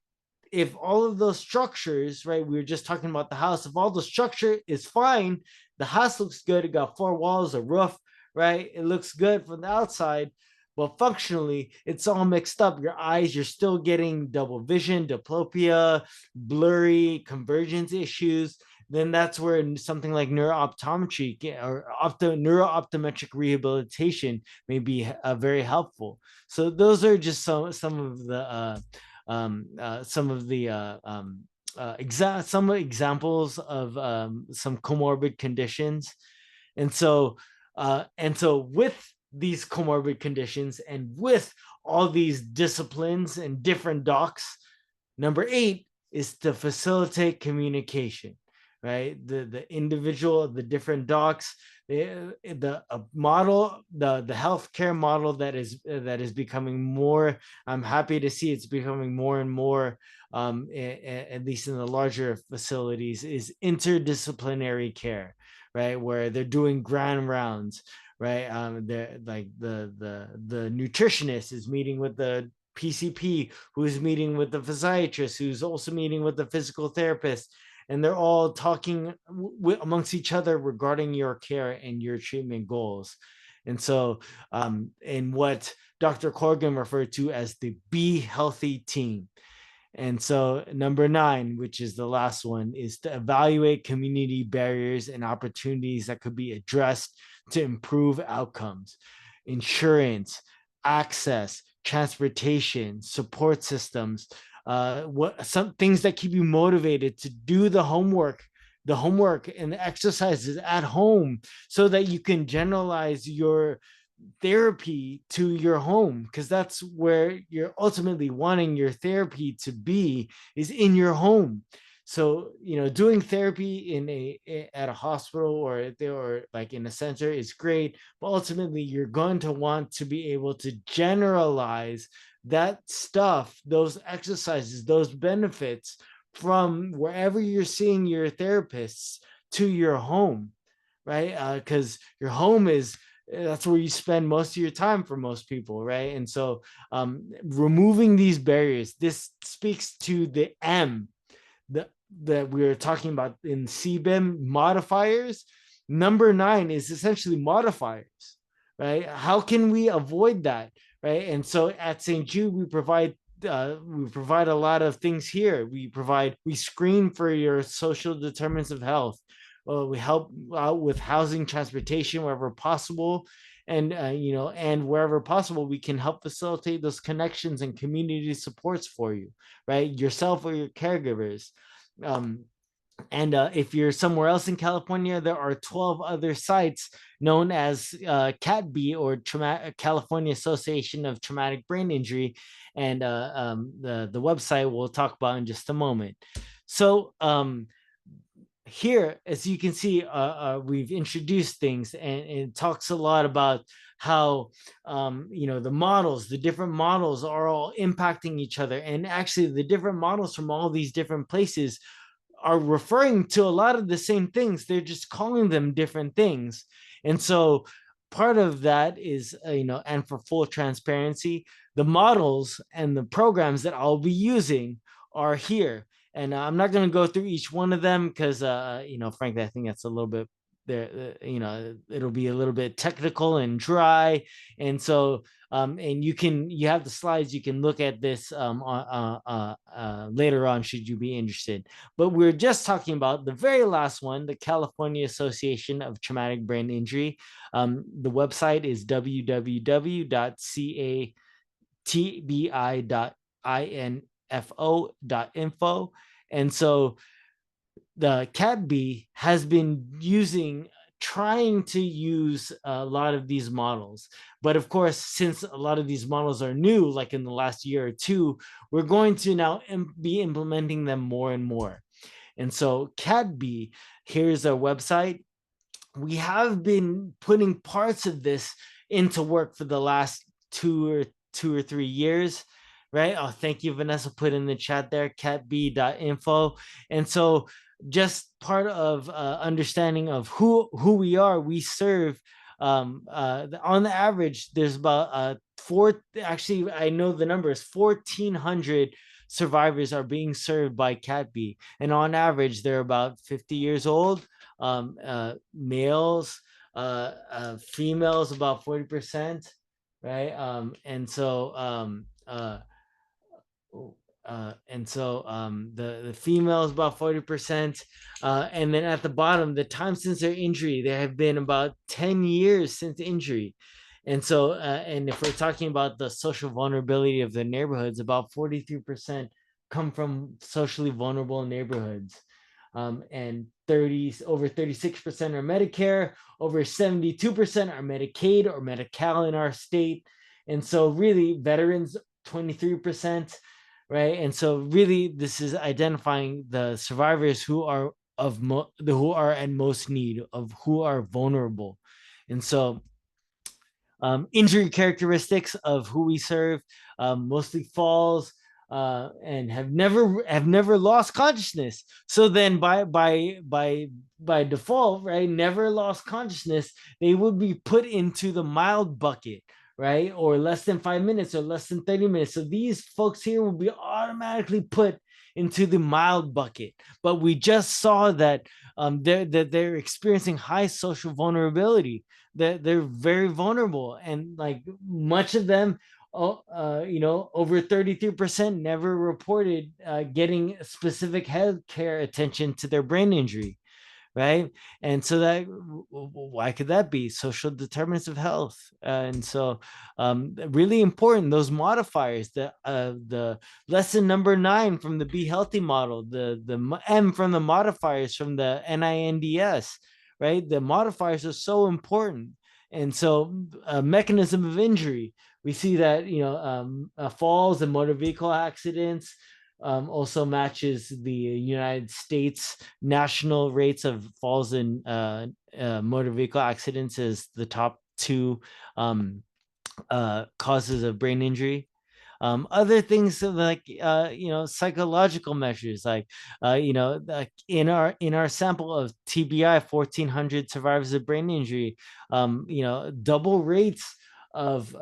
if all of those structures, right, we were just talking about the house, if all the structure is fine, the house looks good, it got four walls, a roof, right? It looks good from the outside, but functionally, it's all mixed up. Your eyes, you're still getting double vision, diplopia, blurry, convergence issues. Then that's where something like neurooptometry or neurooptometric rehabilitation may be very helpful. So those are just some of the some examples of some comorbid conditions. And so with these comorbid conditions and with all these disciplines and different docs, number 8 is to facilitate communication, right? The individual, the different docs, the model, the healthcare model that is becoming more. I'm happy to see it's becoming more and more, at least in the larger facilities, is interdisciplinary care, right? Where they're doing grand rounds, right? They're like the nutritionist is meeting with the PCP, who's meeting with the physiatrist, who's also meeting with the physical therapist, and they're all talking amongst each other regarding your care and your treatment goals. And so, in what Dr. Corrigan referred to as the Be Healthy team. And so, number 9, which is the last one, is to evaluate community barriers and opportunities that could be addressed to improve outcomes. Insurance, access, transportation, support systems, some things that keep you motivated to do the homework and the exercises at home, so that you can generalize your therapy to your home, because that's where you're ultimately wanting your therapy to be, is in your home. So doing therapy at a hospital or like in a center is great, but ultimately you're going to want to be able to generalize that stuff, those exercises, those benefits, from wherever you're seeing your therapists to your home, right? Because your home is that's where you spend most of your time for most people, right? And so, removing these barriers, this speaks to the M that we were talking about in CBIM modifiers. Number 9 is essentially modifiers, right? How can we avoid that, right? And so at St. Jude, we provide a lot of things here. We screen for your social determinants of health. We help out with housing, transportation wherever possible, and wherever possible, we can help facilitate those connections and community supports for you, right? Yourself or your caregivers. Um, and if you're somewhere else in California, there are 12 other sites known as CATB, or California Association of Traumatic Brain Injury, and the website we'll talk about in just a moment. So here, as you can see, we've introduced things, and it talks a lot about how the models, the different models are all impacting each other, and actually the different models from all these different places are referring to a lot of the same things. They're just calling them different things. And so part of that is, and for full transparency, the models and the programs that I'll be using are here. And I'm not going to go through each one of them because, frankly, I think that's a little bit there, it'll be a little bit technical and dry. And so, and you have the slides, you can look at this later on should you be interested. But we're just talking about the very last one, the California Association of Traumatic Brain Injury. The website is www.catbi.info. And so the CatB has been trying to use a lot of these models. But of course, since a lot of these models are new, like in the last year or two, we're going to now be implementing them more and more. And so CatB, here's our website. We have been putting parts of this into work for the last two or 3 years, right? Oh, thank you, Vanessa, put in the chat there, catb.info. And so just part of understanding of who we are, we serve, on the average, there's about actually, I know the number is 1,400 survivors are being served by CatB. And on average, they're about 50 years old. Males, females about 40%, right? The females about 40%, and then at the bottom, the time since their injury, there have been about 10 years since injury. And so, and if we're talking about the social vulnerability of the neighborhoods, about 43% come from socially vulnerable neighborhoods. And over 36% are Medicare, over 72% are Medicaid or Medi-Cal in our state. And so really veterans, 23%, right? And so really this is identifying the survivors who are who are at most need, of who are vulnerable. And so injury characteristics of who we serve, mostly falls, and have never lost consciousness. So then by default, right, never lost consciousness, they would be put into the mild bucket, right, or less than 5 minutes or less than 30 minutes. So these folks here will be automatically put into the mild bucket. But we just saw that they're experiencing high social vulnerability, that they're very vulnerable, and like much of them, over 33% never reported getting specific health care attention to their brain injury, right? And so that, why could that be? Social determinants of health. And so really important, those modifiers, the lesson number 9 from the Be Healthy model, the M from the modifiers from the NINDS, right? The modifiers are so important. And so a mechanism of injury, we see that falls and motor vehicle accidents, also matches the United States national rates of falls and motor vehicle accidents as the top 2 causes of brain injury. Other things like psychological measures, like like in our sample of TBI, 1,400 survivors of brain injury, double rates of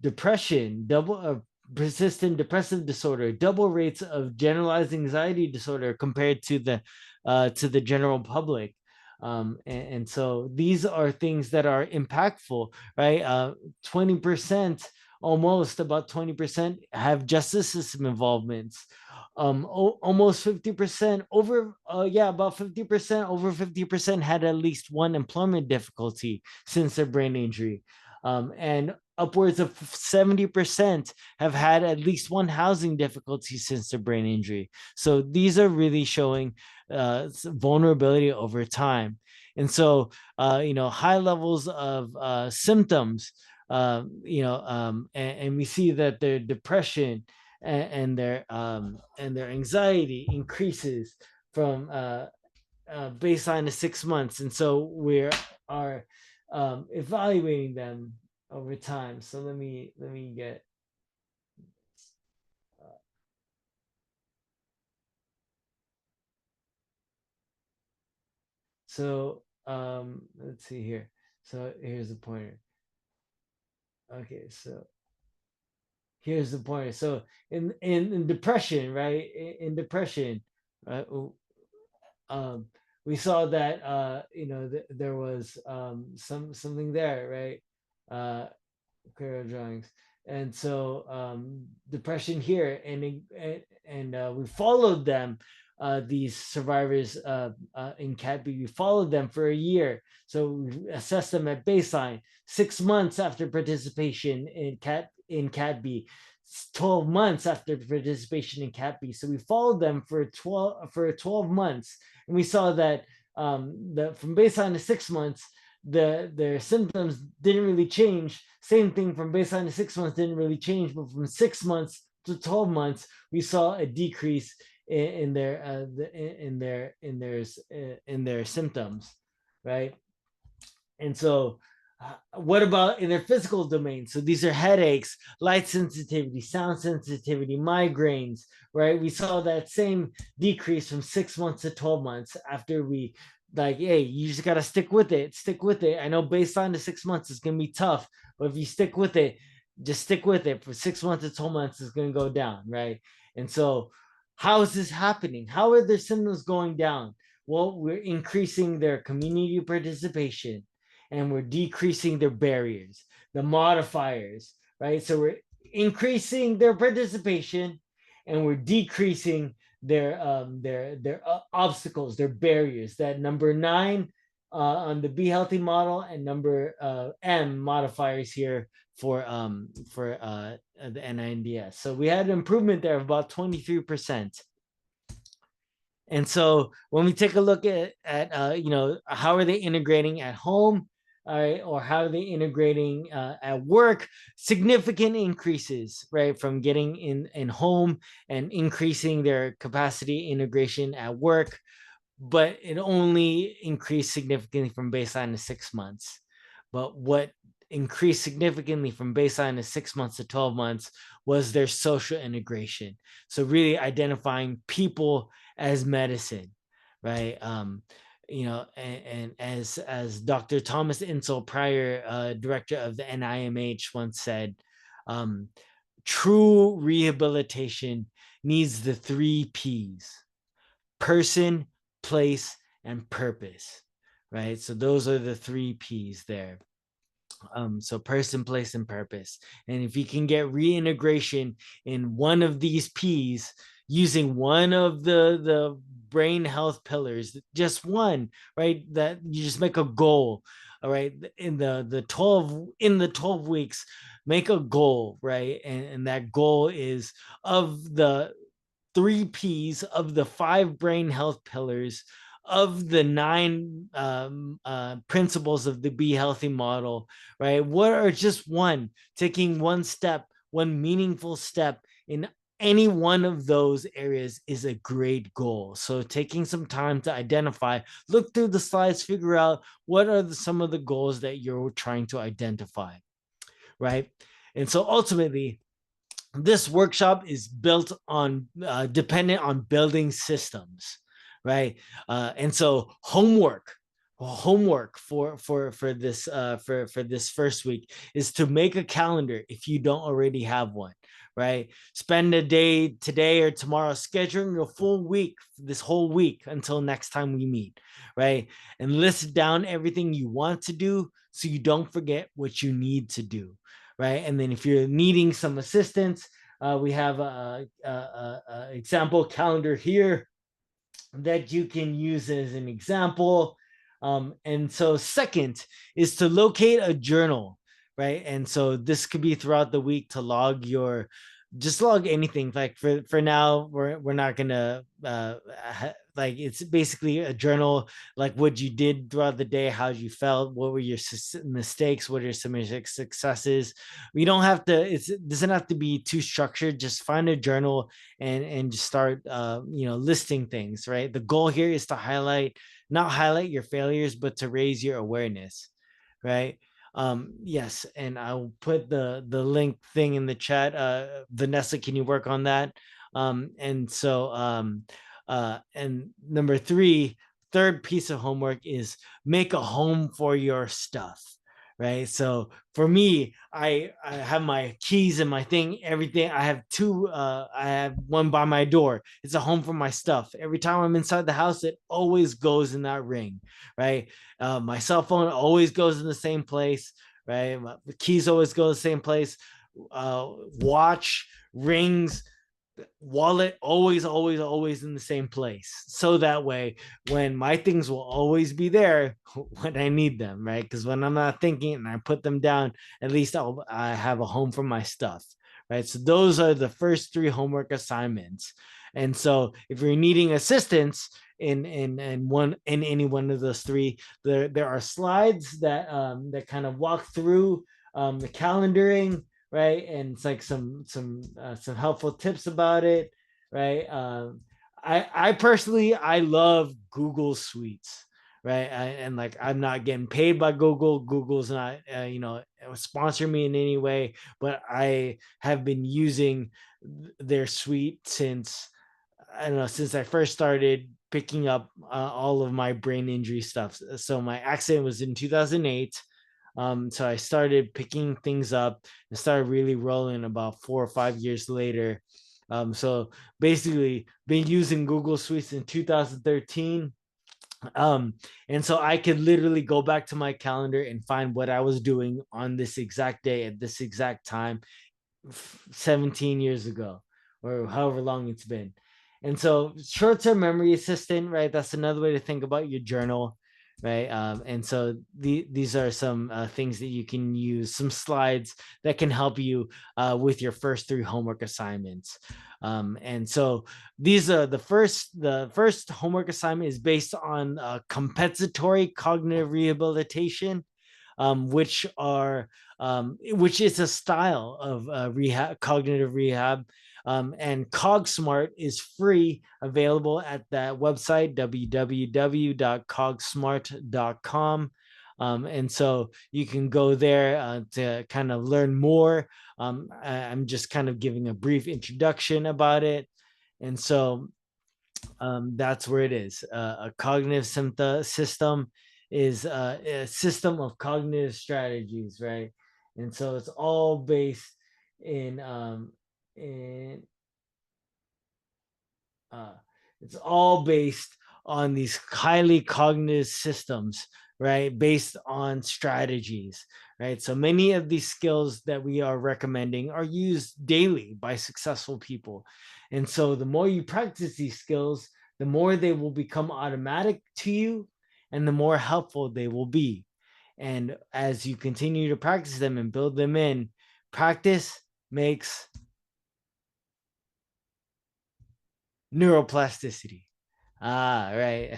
depression, double of persistent depressive disorder, double rates of generalized anxiety disorder compared to the general public. And so these are things that are impactful, right? 20%, almost about 20% have justice system involvements. Almost 50%, about 50%, over 50% had at least one employment difficulty since their brain injury. And upwards of 70% have had at least one housing difficulty since their brain injury. So these are really showing vulnerability over time. And so, high levels of symptoms, and we see that their depression and their anxiety increases from baseline is 6 months, and so we are evaluating them over time. So let me get. So let's see here. So here's the pointer. Okay, so here's the pointer. So in depression, right? In depression, right? Um, we saw that there was something there, right? Clear drawings, and so depression here, and we followed them, these survivors in Cat B. We followed them for a year, so we assessed them at baseline, 6 months after participation in Cat B. 12 months after participation in Cat B. So we followed them for 12 months, and we saw that from baseline to 6 months, their symptoms didn't really change. Same thing from baseline to 6 months didn't really change, but from 6 months to 12 months, we saw a decrease in their symptoms, right? And so, what about in their physical domain? So these are headaches, light sensitivity, sound sensitivity, migraines, right? We saw that same decrease from 6 months to 12 months after we, like, hey, you just got to stick with it. Stick with it. I know baseline to 6 months is going to be tough, but if you stick with it, just stick with it for 6 months to 12 months, it's going to go down, right? And so, how is this happening? How are their symptoms going down? Well, we're increasing their community participation, and we're decreasing their barriers, the modifiers, right? So we're increasing their participation, and we're decreasing their obstacles, their barriers. That number 9 on the Be Healthy model, and number M modifiers here for the NINDS. So we had an improvement there of about 23%. And so when we take a look at how are they integrating at home, all right, or how are they integrating at work, significant increases, right, from getting in home and increasing their capacity integration at work, but it only increased significantly from baseline to 6 months. But what increased significantly from baseline to 6 months to 12 months was their social integration. So really identifying people as medicine, right? And as Dr. Thomas Insel, prior director of the NIMH, once said, true rehabilitation needs the 3 Ps: person, place, and purpose, right? So those are the 3 Ps there. So person, place, and purpose. And if you can get reintegration in one of these P's using one of the brain health pillars, just one, right? That you just make a goal. All right. In the 12 weeks, make a goal, right? And that goal is of the 3 Ps of the 5 brain health pillars of the 9 principles of the Be Healthy model, right? What are just one, taking one step, one meaningful step in any one of those areas is a great goal. So taking some time to identify, look through the slides, figure out what are some of the goals that you're trying to identify, right? And so ultimately, this workshop is built on dependent on building systems, right? And so homework for this first week is to make a calendar if you don't already have one, right? Spend a day today or tomorrow scheduling your full week, this whole week until next time we meet, right? And list down everything you want to do so you don't forget what you need to do, right? And then if you're needing some assistance, we have a example calendar here that you can use as an example. And so second is to locate a journal, right? And so this could be throughout the week to log anything. Like for now, we're not gonna like it's basically a journal, like what you did throughout the day, how you felt, what were your mistakes, what are some of your successes. We don't have to, it doesn't have to be too structured. Just find a journal and just start listing things, right? The goal here is to not highlight your failures, but to raise your awareness, right? Yes, and I'll put the link thing in the chat. Vanessa, can you work on that? And number three, third piece of homework is make a home for your stuff, right? So for me, I have my keys and my thing, everything. I have two. I have one by my door. It's a home for my stuff. Every time I'm inside the house, it always goes in that ring, right? My cell phone always goes in the same place, right? The keys always go the same place. Watch, rings, wallet, always in the same place. So that way, when my things will always be there when I need them, right? Because when I'm not thinking and I put them down, at least I have a home for my stuff, right? So those are the first three homework assignments. And so if you're needing assistance in any one of those three, there are slides that kind of walk through the calendaring, right? And it's like some helpful tips about it, right? I personally, I love Google Suites, right? And like I'm not getting paid by Google. Google's not sponsor me in any way, but I have been using their suite since, I don't know, since I first started picking up all of my brain injury stuff. So my accident was in 2008. So I started picking things up and started really rolling about 4 or 5 years later. So basically been using Google Suites in 2013. And so I could literally go back to my calendar and find what I was doing on this exact day at this exact time 17 years ago, or however long it's been. And so short-term memory assistant, right? That's another way to think about your journal, right? And so these are some things that you can use, some slides that can help you with your first three homework assignments. And so these are the first homework assignment is based on compensatory cognitive rehabilitation, which is a style of cognitive rehab. And CogSmart is free, available at that website, www.cogsmart.com. And so you can go there to kind of learn more. I'm just kind of giving a brief introduction about it. And so that's where it is. A cognitive system is a system of cognitive strategies, right? And so it's all based in in it's all based on these highly cognitive systems, right? Based on strategies, right? So many of these skills that we are recommending are used daily by successful people. And so the more you practice these skills, the more they will become automatic to you and the more helpful they will be. And as you continue to practice them and build them in, practice makes neuroplasticity. Right.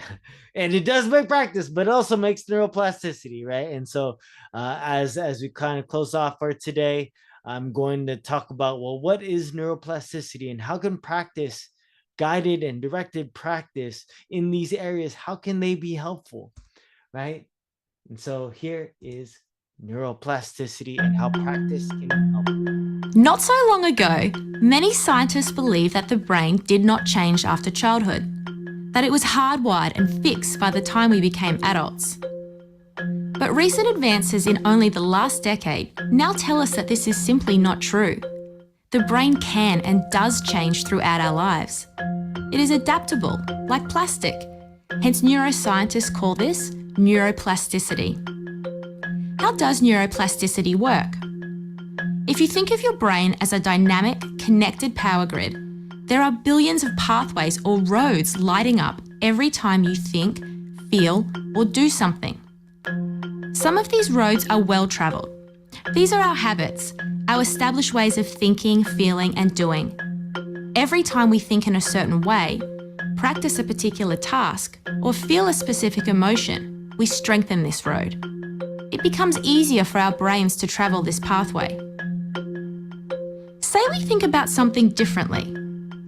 And it does make practice, but it also makes neuroplasticity, right? And so as we kind of close off for today, I'm going to talk about, well, what is neuroplasticity and how can practice, guided and directed practice in these areas, how can they be helpful, right? And so here is neuroplasticity and how practice can help. Not so long ago, many scientists believed that the brain did not change after childhood, that it was hardwired and fixed by the time we became adults. But recent advances in only the last decade now tell us that this is simply not true. The brain can and does change throughout our lives. It is adaptable, like plastic. Hence, neuroscientists call this neuroplasticity. How does neuroplasticity work? If you think of your brain as a dynamic, connected power grid, there are billions of pathways or roads lighting up every time you think, feel, or do something. Some of these roads are well-travelled. These are our habits, our established ways of thinking, feeling, and doing. Every time we think in a certain way, practice a particular task, or feel a specific emotion, we strengthen this road. It becomes easier for our brains to travel this pathway. Say we think about something differently,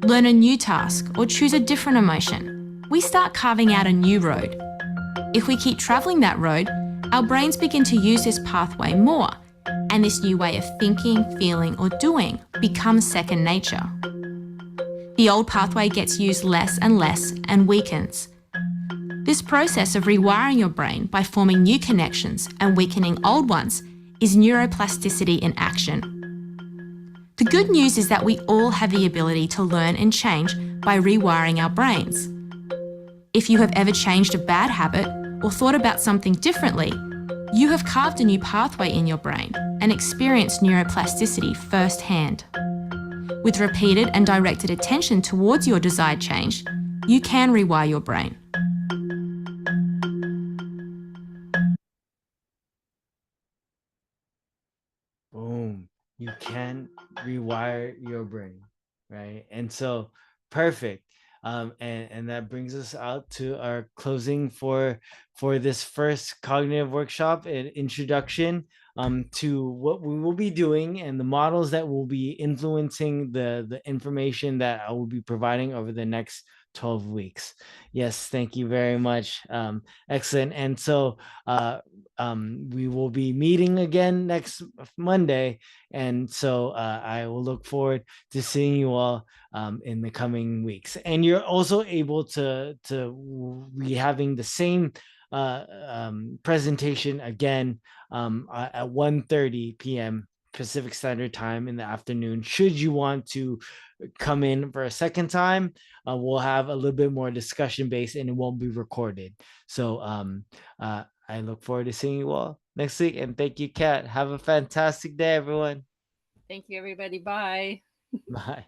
learn a new task, or choose a different emotion. We start carving out a new road. If we keep travelling that road, our brains begin to use this pathway more, and this new way of thinking, feeling, or doing becomes second nature. The old pathway gets used less and weakens. This process of rewiring your brain by forming new connections and weakening old ones is neuroplasticity in action. The good news is that we all have the ability to learn and change by rewiring our brains. If you have ever changed a bad habit or thought about something differently, you have carved a new pathway in your brain and experienced neuroplasticity firsthand. With repeated and directed attention towards your desired change, you can rewire your brain. Boom. You can rewire your brain, right? And so perfect. And that brings us out to our closing for this first cognitive workshop and introduction to what we will be doing and the models that will be influencing the information that I will be providing over the next 12 weeks. Yes, thank you very much. Excellent. And so we will be meeting again next Monday. And so I will look forward to seeing you all in the coming weeks. And you're also able to be having the same presentation again at 1:30 p.m. Pacific Standard Time in the afternoon. Should you want to come in for a second time, we'll have a little bit more discussion based and it won't be recorded. So I look forward to seeing you all next week. And thank you, Kat. Have a fantastic day, everyone. Thank you, everybody. Bye. Bye.